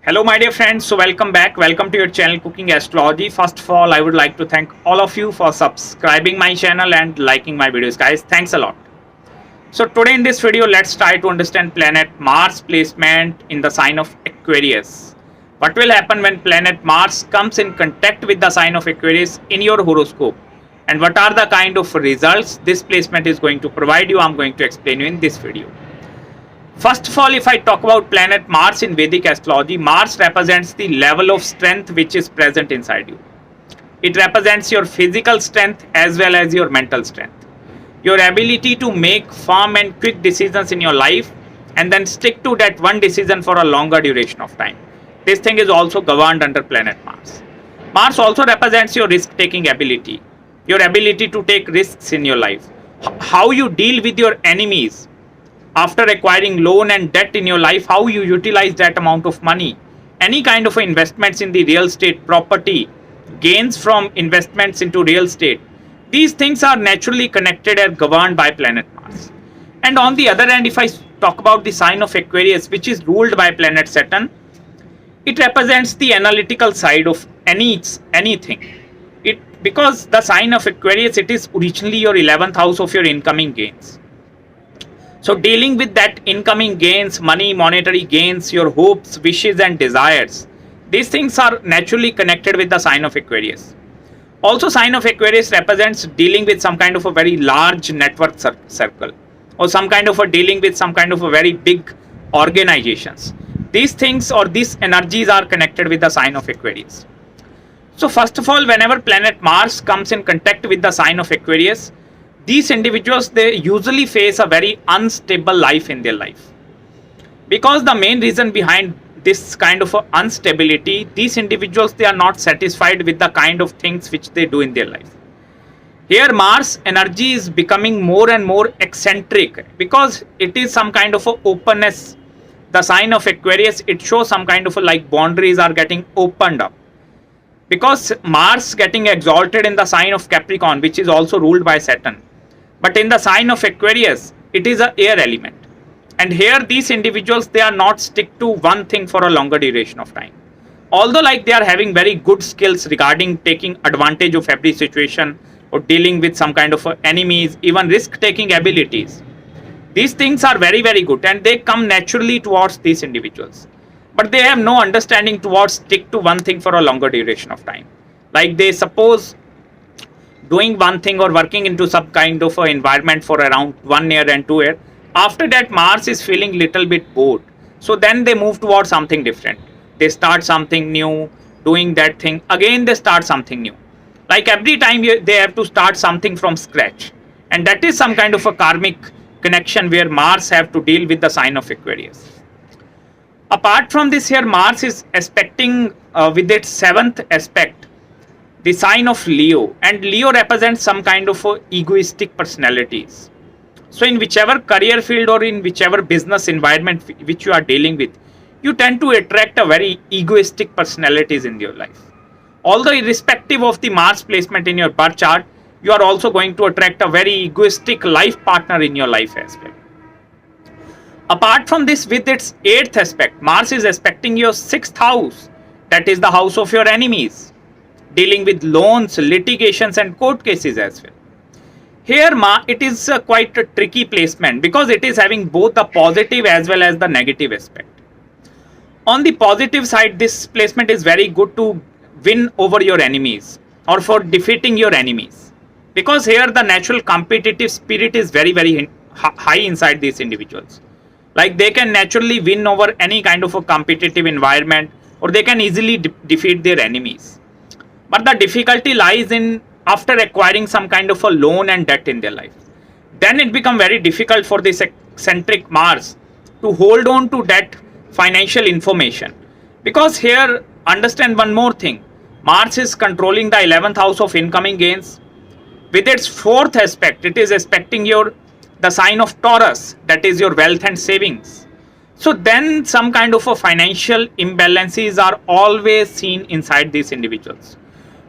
Hello, my dear friends. So, welcome back. Welcome to your channel, Cooking Astrology. First of all, I would like to thank all of you for subscribing my channel and liking my videos, guys. Thanks a lot. So, today in this video, let's try to understand planet Mars placement in the sign of Aquarius. What will happen when planet Mars comes in contact with the sign of Aquarius in your horoscope? And what are the kind of results this placement is going to provide you? I'm going to explain you in this video. First of all, if I talk about planet Mars in Vedic Astrology, Mars represents the level of strength which is present inside you. It represents your physical strength as well as your mental strength. Your ability to make firm and quick decisions in your life and then stick to that one decision for a longer duration of time. This thing is also governed under planet Mars. Mars also represents your risk-taking ability, your ability to take risks in your life, how you deal with your enemies. After acquiring loan and debt in your life, how you utilize that amount of money, any kind of investments in the real estate property, gains from investments into real estate. These things are naturally connected and governed by planet Mars. And on the other hand, if I talk about the sign of Aquarius, which is ruled by planet Saturn, it represents the analytical side of anything. Because the sign of Aquarius, it is originally your 11th house of your incoming gains. So dealing with that incoming gains, money, monetary gains, your hopes, wishes and desires, these things are naturally connected with the sign of Aquarius. Also, sign of Aquarius represents dealing with some kind of a very large network circle or some kind of a dealing with some kind of a very big organizations. These things or these energies are connected with the sign of Aquarius. So first of all, whenever planet Mars comes in contact with the sign of Aquarius, these individuals, they usually face a very unstable life in their life. Because the main reason behind this kind of instability, these individuals, they are not satisfied with the kind of things which they do in their life. Here Mars energy is becoming more and more eccentric because it is some kind of a openness. The sign of Aquarius, it shows some kind of a like boundaries are getting opened up. Because Mars getting exalted in the sign of Capricorn, which is also ruled by Saturn. But in the sign of Aquarius, it is an air element. And here these individuals, they are not stick to one thing for a longer duration of time. Although like they are having very good skills regarding taking advantage of every situation or dealing with some kind of enemies, even risk-taking abilities. These things are very, very good and they come naturally towards these individuals. But they have no understanding towards stick to one thing for a longer duration of time. Like they suppose doing one thing or working into some kind of an environment for around 1 year and 2 years. After that, Mars is feeling little bit bored. So then they move towards something different. They start something new, doing that thing. Again, they start something new. Like every time they have to start something from scratch. And that is some kind of a karmic connection where Mars have to deal with the sign of Aquarius. Apart from this, here Mars is aspecting with its 7th aspect the sign of Leo, and Leo represents some kind of egoistic personalities. So in whichever career field or in whichever business environment which you are dealing with, you tend to attract a very egoistic personalities in your life. Although irrespective of the Mars placement in your birth chart, you are also going to attract a very egoistic life partner in your life as well. Apart from this, with its 8th aspect, Mars is aspecting your 6th house, that is the house of your enemies, dealing with loans, litigations and court cases as well. Here it is quite a tricky placement because it is having both the positive as well as the negative aspect. On the positive side, this placement is very good to win over your enemies or for defeating your enemies. Because here the natural competitive spirit is very, very high inside these individuals. Like they can naturally win over any kind of a competitive environment or they can easily defeat their enemies. But the difficulty lies in after acquiring some kind of a loan and debt in their life. Then it becomes very difficult for this eccentric Mars to hold on to that financial information. Because here, understand one more thing. Mars is controlling the 11th house of incoming gains. With its 4th aspect, it is aspecting the sign of Taurus, that is your wealth and savings. So then some kind of a financial imbalances are always seen inside these individuals.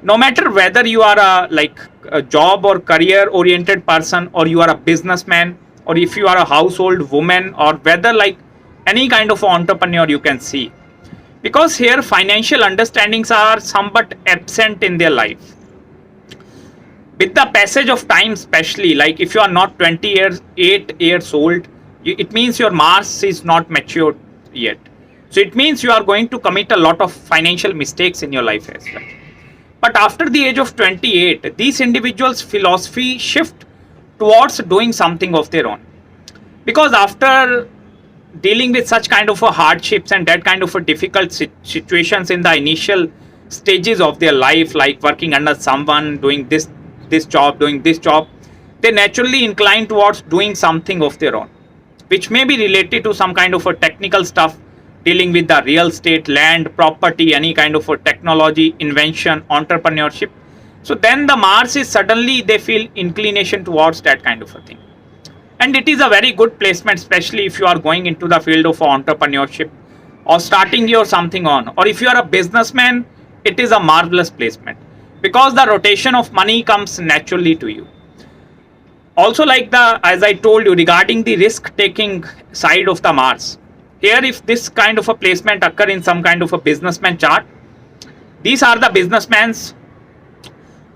No matter whether you are a job or career oriented person or you are a businessman or if you are a household woman or whether like any kind of entrepreneur you can see. because here financial understandings are somewhat absent in their life. With the passage of time, especially like if you are not 8 years old, it means your Mars is not matured yet. So it means you are going to commit a lot of financial mistakes in your life as well. But after the age of 28, these individuals' philosophy shift towards doing something of their own. Because after dealing with such kind of a hardships and that kind of a difficult situations in the initial stages of their life, like working under someone, doing this job, doing this job, they naturally incline towards doing something of their own, which may be related to some kind of a technical stuff, dealing with the real estate, land, property, any kind of a technology, invention, entrepreneurship. So then the Mars is suddenly they feel inclination towards that kind of a thing. And it is a very good placement, especially if you are going into the field of entrepreneurship or starting your something on, or if you are a businessman, it is a marvelous placement because the rotation of money comes naturally to you. Also, like as I told you regarding the risk taking side of the Mars, here if this kind of a placement occur in some kind of a businessman chart, these are the businessmen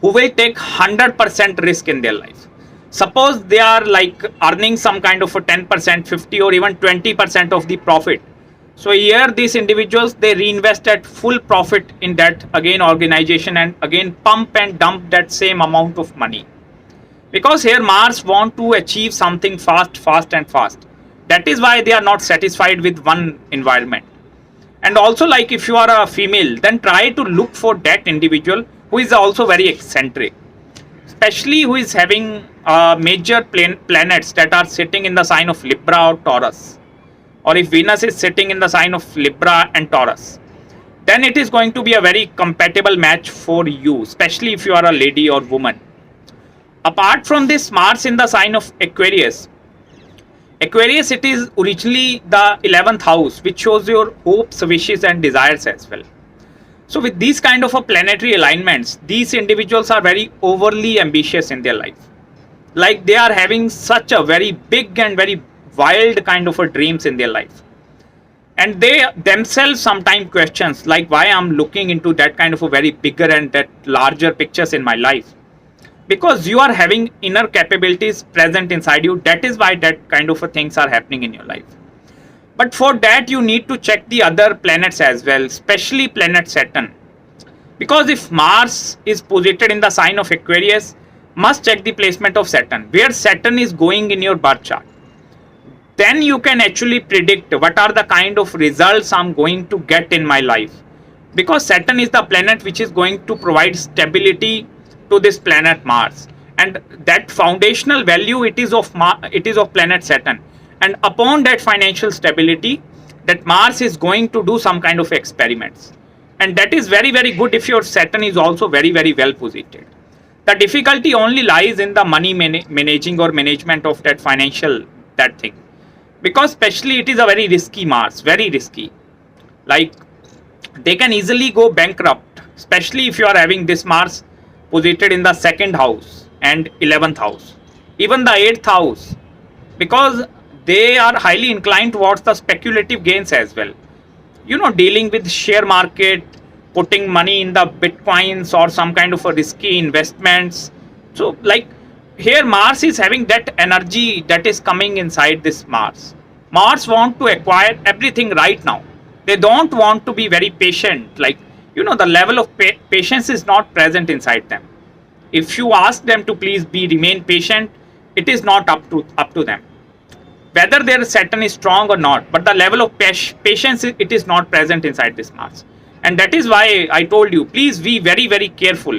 who will take 100% risk in their life. Suppose they are like earning some kind of a 10%, 50 or even 20% of the profit. So here these individuals, they reinvest at full profit in that again organization and again pump and dump that same amount of money. Because here Mars want to achieve something fast. That is why they are not satisfied with one environment. And also like if you are a female, then try to look for that individual who is also very eccentric, especially who is having major planets that are sitting in the sign of Libra or Taurus, or if Venus is sitting in the sign of Libra and Taurus, then it is going to be a very compatible match for you, especially if you are a lady or woman. Apart from this Mars in the sign of Aquarius, it is originally the 11th house, which shows your hopes, wishes and desires as well. So with these kind of a planetary alignments, these individuals are very overly ambitious in their life. Like they are having such a very big and very wild kind of a dreams in their life. And they themselves sometimes questions like why I'm looking into that kind of a very bigger and that larger pictures in my life. Because you are having inner capabilities present inside you. That is why that kind of a things are happening in your life. But for that you need to check the other planets as well, especially planet Saturn. Because if Mars is posited in the sign of Aquarius, must check the placement of Saturn, where Saturn is going in your birth chart. Then you can actually predict what are the kind of results I'm going to get in my life. Because Saturn is the planet which is going to provide stability to this planet Mars. And that foundational value, it is of planet Saturn. And upon that financial stability, that Mars is going to do some kind of experiments. And that is very good if your Saturn is also very well posited. The difficulty only lies in the money managing or management of that financial that thing. Because especially it is a very risky Mars, very risky. Like they can easily go bankrupt, especially if you are having this Mars posited in the 2nd house and 11th house, even the 8th house, because they are highly inclined towards the speculative gains as well. You know, dealing with share market, putting money in the bitcoins or some kind of a risky investments. So like here Mars is having that energy that is coming inside this Mars. Mars want to acquire everything right now. They don't want to be very patient. Like, you know, the level of patience is not present inside them. If you ask them to please remain patient, it is not up to them. Whether their Saturn is strong or not, but the level of patience, it is not present inside this Mars. And that is why I told you, please be very careful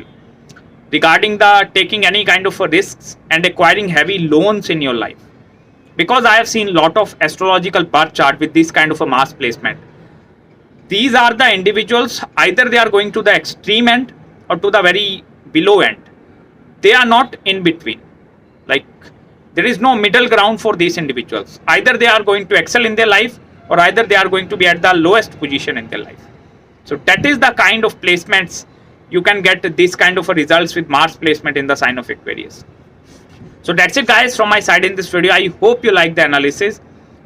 regarding the taking any kind of a risks and acquiring heavy loans in your life. Because I have seen lot of astrological birth chart with this kind of a Mars placement. These are the individuals, either they are going to the extreme end or to the very below end. They are not in between. Like there is no middle ground for these individuals. Either they are going to excel in their life or either they are going to be at the lowest position in their life. So that is the kind of placements you can get this kind of a results with Mars placement in the sign of Aquarius. So that's it guys from my side in this video. I hope you like the analysis.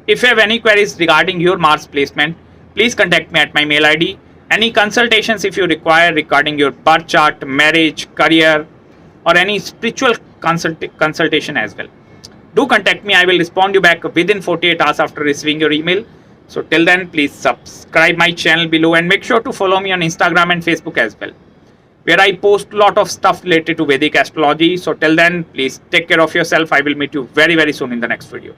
If you have any queries regarding your Mars placement, please contact me at my mail ID. Any consultations if you require regarding your birth chart, marriage, career, or any spiritual consultation as well, do contact me. I will respond you back within 48 hours after receiving your email. So till then, please subscribe my channel below and make sure to follow me on Instagram and Facebook as well, where I post a lot of stuff related to Vedic astrology. So till then, please take care of yourself. I will meet you very, very soon in the next video.